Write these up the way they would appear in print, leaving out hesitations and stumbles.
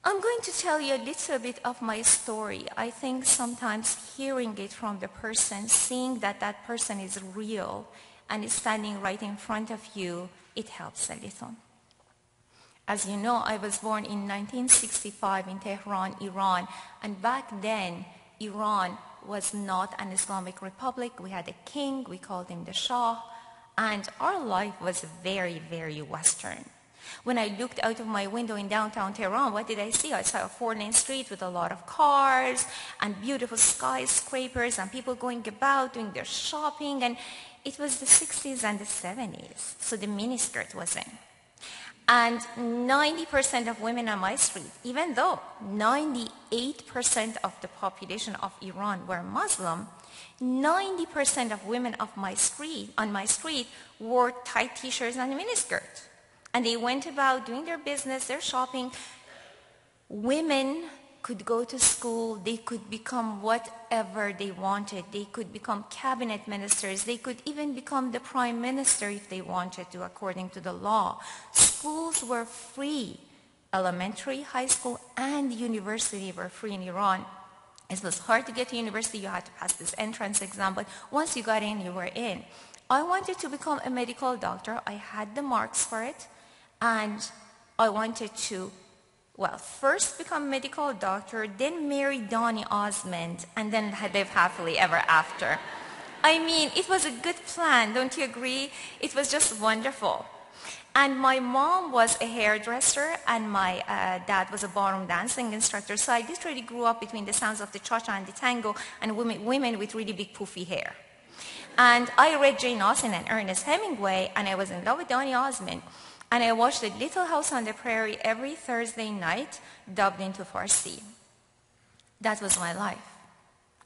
I'm going to tell you a little bit of my story. I think sometimes hearing it from the person, seeing that that person is real and is standing right in front of you, it helps a little. As you know, I was born in 1965 in Tehran, Iran, and back then, Iran was not an Islamic republic. We had a king, we called him the Shah, and our life was very, very Western. When I looked out of my window in downtown Tehran, what did I see? I saw a four-lane street with a lot of cars and beautiful skyscrapers and people going about doing their shopping, and it was the 60s and the 70s, so the miniskirt was in. And 90% of women on my street, even though 98% of the population of Iran were Muslim, 90% of women on my street wore tight t-shirts and a miniskirt. And they went about doing their business, their shopping. Women could go to school, they could become whatever they wanted. They could become cabinet ministers, they could even become the prime minister if they wanted to, according to the law. Schools were free. Elementary, high school, and university were free in Iran. It was hard to get to university, you had to pass this entrance exam, but once you got in, you were in. I wanted to become a medical doctor. I had the marks for it, and I wanted to, well, first become a medical doctor, then marry Donny Osmond, and then live happily ever after. I mean, it was a good plan, don't you agree? It was just wonderful. And my mom was a hairdresser, and my dad was a ballroom dancing instructor, so I literally grew up between the sounds of the cha-cha and the tango and women with really big poofy hair. And I read Jane Austen and Ernest Hemingway, and I was in love with Donny Osmond. And I watched The Little House on the Prairie every Thursday night, dubbed into Farsi. That was my life.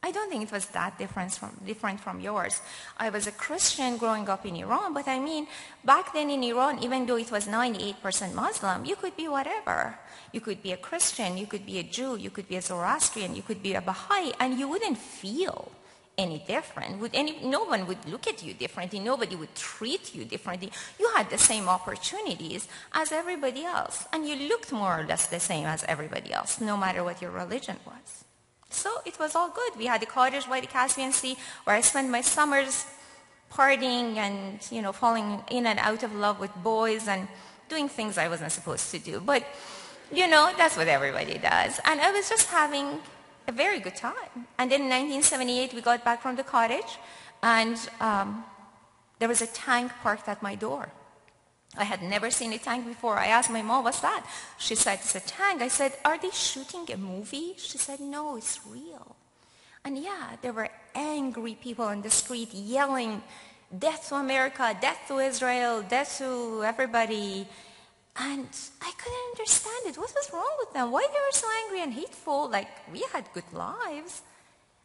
I don't think it was that different from yours. I was a Christian growing up in Iran, but I mean, back then in Iran, even though it was 98% Muslim, you could be whatever. You could be a Christian, you could be a Jew, you could be a Zoroastrian, you could be a Baha'i, and you wouldn't feel any different. No one would look at you differently. Nobody would treat you differently. You had the same opportunities as everybody else, and you looked more or less the same as everybody else, no matter what your religion was. So it was all good. We had a cottage by the Caspian Sea where I spent my summers partying and, falling in and out of love with boys and doing things I wasn't supposed to do. But, that's what everybody does. And I was just having a very good time. And then in 1978, we got back from the cottage, and there was a tank parked at my door. I had never seen a tank before. I asked my mom, what's that? She said, it's a tank. I said, are they shooting a movie? She said, no, it's real. And yeah, there were angry people on the street yelling, death to America, death to Israel, death to everybody. And I couldn't understand it. What was wrong with them? Why they were so angry and hateful? Like, we had good lives.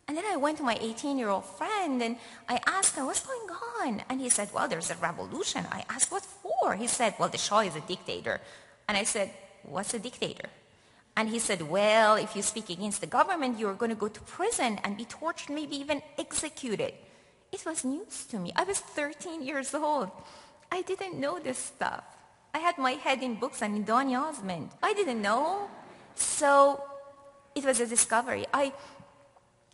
And then I went to my 18-year-old friend, and I asked him, what's going on? And he said, well, there's a revolution. I asked, what for? He said, well, the Shah is a dictator. And I said, what's a dictator? And he said, well, if you speak against the government, you're going to go to prison and be tortured, maybe even executed. It was news to me. I was 13 years old. I didn't know this stuff. I had my head in books and in Donny Osmond. I didn't know. So it was a discovery. I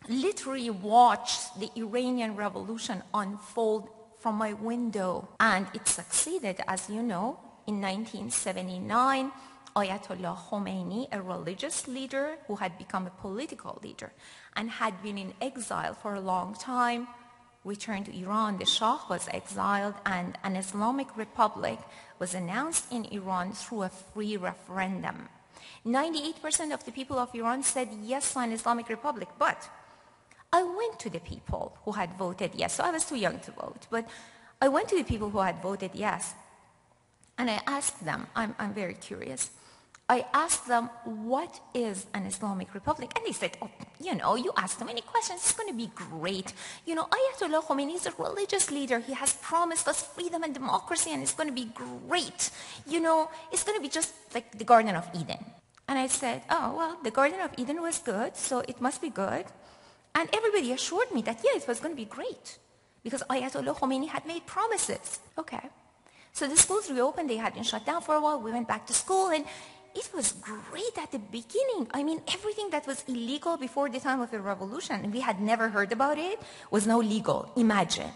literally watched the Iranian Revolution unfold from my window. And it succeeded, as you know. In 1979, Ayatollah Khomeini, a religious leader who had become a political leader and had been in exile for a long time, returned to Iran. The Shah was exiled, and an Islamic republic was announced in Iran through a free referendum. 98% of the people of Iran said yes to an Islamic republic, but I went to the people who had voted yes. So I was too young to vote, but I went to the people who had voted yes, and I asked them, I'm very curious, I asked them, what is an Islamic republic? And they said, oh, you ask them any questions, it's going to be great. Ayatollah Khomeini is a religious leader. He has promised us freedom and democracy, and it's going to be great. It's going to be just like the Garden of Eden. And I said, oh, well, the Garden of Eden was good, so it must be good. And everybody assured me that, yeah, it was going to be great, because Ayatollah Khomeini had made promises. Okay. So the schools reopened. They had been shut down for a while. We went back to school, and it was great at the beginning. I mean, everything that was illegal before the time of the revolution, and we had never heard about it, was now legal. Imagine.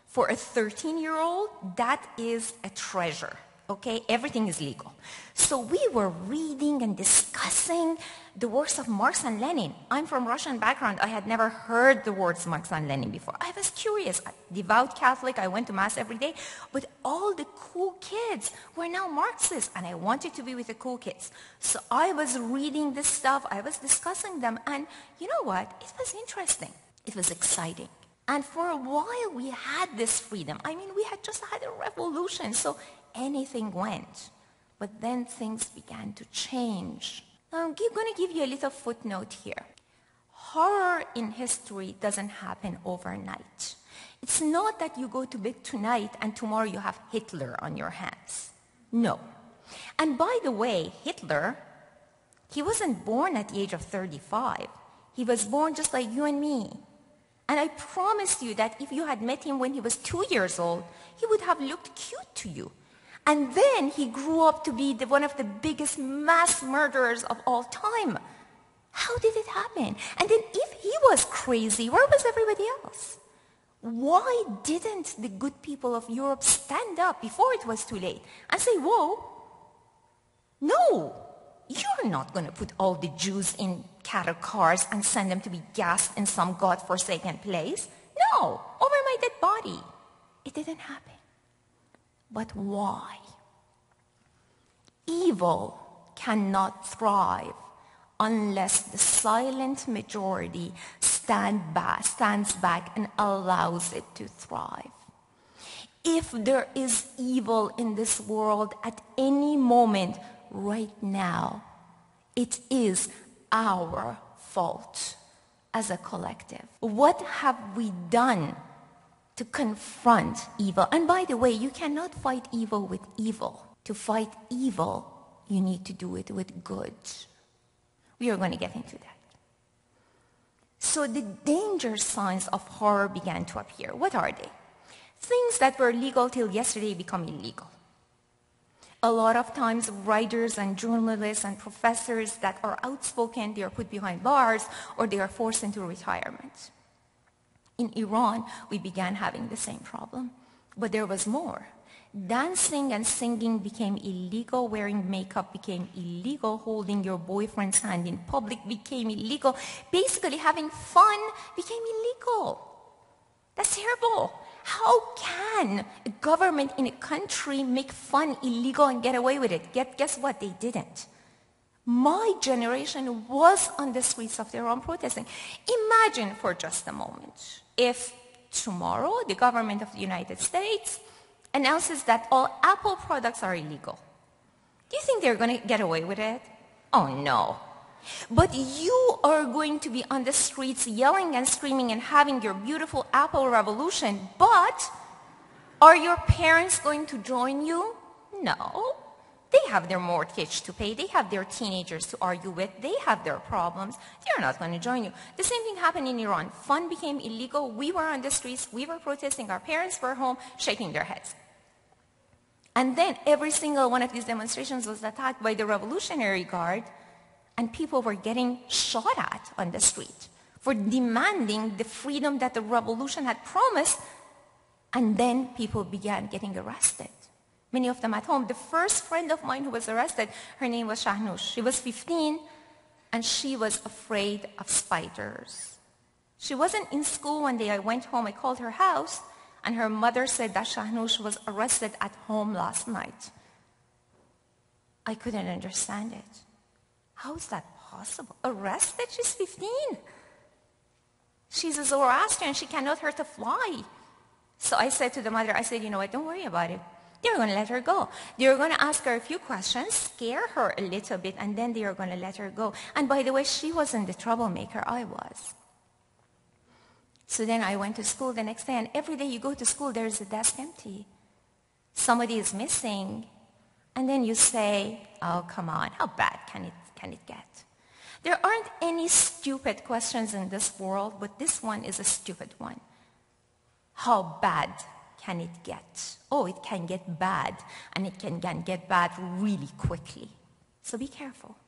For a 13-year-old, that is a treasure. Okay, everything is legal. So we were reading and discussing the works of Marx and Lenin. I'm from Russian background. I had never heard the words Marx and Lenin before. I was curious. Devout Catholic, I went to Mass every day. But all the cool kids were now Marxists, and I wanted to be with the cool kids. So I was reading this stuff. I was discussing them. And you know what? It was interesting. It was exciting. And for a while, we had this freedom. I mean, we had just had a revolution. So anything went. But then things began to change. Now, I'm going to give you a little footnote here. Horror in history doesn't happen overnight. It's not that you go to bed tonight and tomorrow you have Hitler on your hands. No. And by the way, Hitler, he wasn't born at the age of 35. He was born just like you and me. And I promise you that if you had met him when he was 2 years old, he would have looked cute to you. And then he grew up to be one of the biggest mass murderers of all time. How did it happen? And then if he was crazy, where was everybody else? Why didn't the good people of Europe stand up before it was too late and say, whoa, no, you're not going to put all the Jews in cattle cars and send them to be gassed in some godforsaken place. No, over my dead body. It didn't happen. But why? Evil cannot thrive unless the silent majority stands back and allows it to thrive. If there is evil in this world at any moment right now, it is our fault as a collective. What have we done to confront evil? And by the way, you cannot fight evil with evil. To fight evil, you need to do it with good. We are going to get into that. So the danger signs of horror began to appear. What are they? Things that were legal till yesterday become illegal. A lot of times, writers and journalists and professors that are outspoken, they are put behind bars or they are forced into retirement. In Iran, we began having the same problem, but there was more. Dancing and singing became illegal, wearing makeup became illegal, holding your boyfriend's hand in public became illegal. Basically, having fun became illegal. That's terrible. How can a government in a country make fun illegal and get away with it? Guess what? They didn't. My generation was on the streets of Tehran protesting. Imagine for just a moment if tomorrow the government of the United States announces that all Apple products are illegal. Do you think they're going to get away with it? Oh, no. But you are going to be on the streets yelling and screaming and having your beautiful Apple revolution, but are your parents going to join you? No. They have their mortgage to pay. They have their teenagers to argue with. They have their problems. They're not going to join you. The same thing happened in Iran. Fun became illegal. We were on the streets. We were protesting. Our parents were home shaking their heads. And then every single one of these demonstrations was attacked by the Revolutionary Guard, and people were getting shot at on the street for demanding the freedom that the revolution had promised. And then people began getting arrested. Many of them at home. The first friend of mine who was arrested, her name was Shahnush. She was 15, and she was afraid of spiders. She wasn't in school one day. I went home. I called her house, and her mother said that Shahnush was arrested at home last night. I couldn't understand it. How is that possible? Arrested? She's 15. She's a Zoroastrian. She cannot hurt a fly. So I said to the mother, I said, you know what, don't worry about it. They're going to let her go. They're going to ask her a few questions, scare her a little bit, and then they are going to let her go. And by the way, she wasn't the troublemaker. I was. So then I went to school the next day, and every day you go to school, there's a desk empty. Somebody is missing. And then you say, oh, come on, how bad can it get? There aren't any stupid questions in this world, but this one is a stupid one. How bad can it get? Oh, it can get bad, and it can get bad really quickly. So be careful.